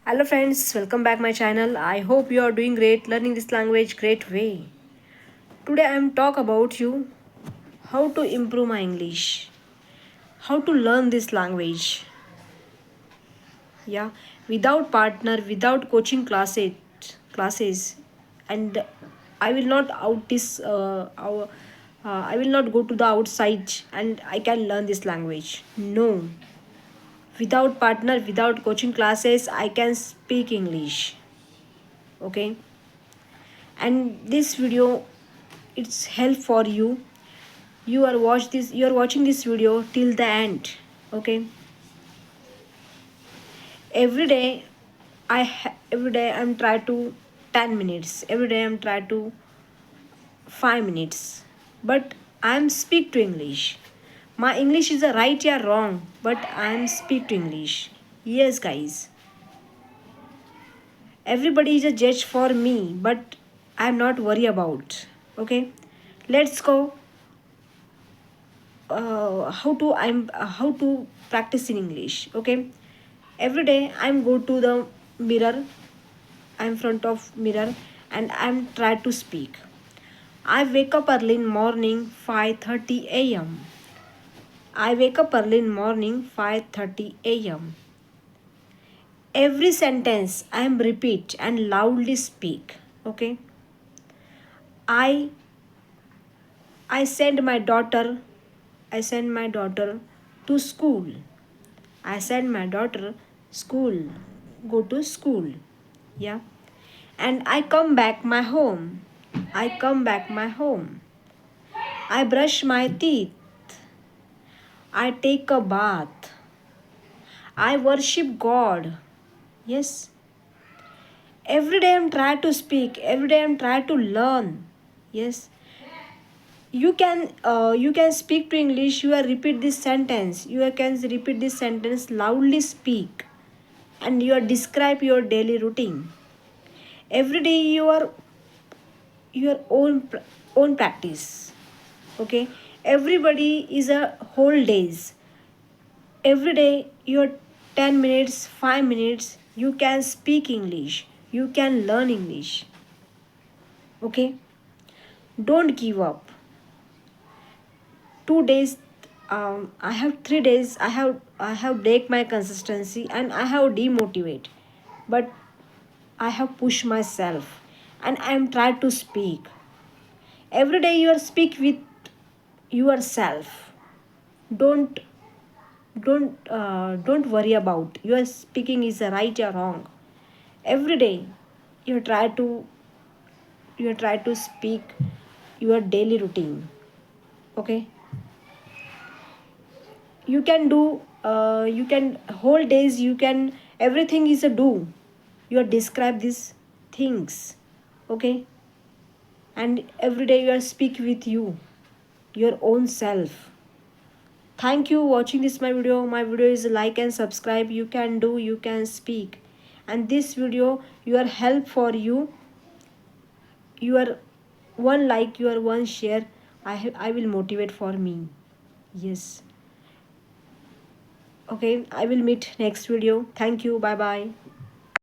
Hello friends, welcome back my channel. I hope you are doing great learning this language great way. Today I am talk about you how to improve my English. How to learn this language. Yeah, without partner, without coaching classes and I will not out this I will not go to the outside and I can learn this language. No. Without partner, without coaching classes, I can speak English. Okay, and this video it's help for you. You are watching this video till the end. Okay, every day I'm try to 10 minutes, every day I'm try to 5 minutes, but I'm speak to English. My English is a right or wrong, but I'm speak to English. Yes guys, everybody is a judge for me, but I'm not worry about. Okay, let's go. How to practice in English. Okay, every day I'm go to the mirror. I'm front of mirror and I'm try to speak. I wake up early in morning 5:30 a.m. I wake up early in morning 5:30 a.m. Every sentence I am repeat and loudly speak. Okay, i I send my daughter. I send my daughter to school. I send my daughter school, go to school. Yeah. And I come back my home. I come back my home. I brush my teeth. I take a bath. I worship God. Yes. Every day I'm trying to speak. Every day I'm trying to learn. Yes. You can speak to English. You are repeat this sentence. You can repeat this sentence loudly speak, and you are describe your daily routine. Every day your own practice. Okay, everybody is a whole days. Every day your 10 minutes 5 minutes you can speak English, you can learn English. Okay, don't give up. 2 days, I have 3 days, I have break my consistency and I have demotivate, but I have pushed myself and I am trying to speak. Every day you are speak with yourself. Don't don't don't worry about your speaking is right or wrong. Every day you try to speak your daily routine. Okay, you can do, you can whole days, you can everything is a do. You describe these things. Okay, and every day you are speak with you your own self. Thank you watching this my video. My video is like and subscribe. You can do, you can speak. And this video your help for you. Your one like, your one share, I will motivate for me. Yes. Okay, I will meet next video. Thank you. Bye bye.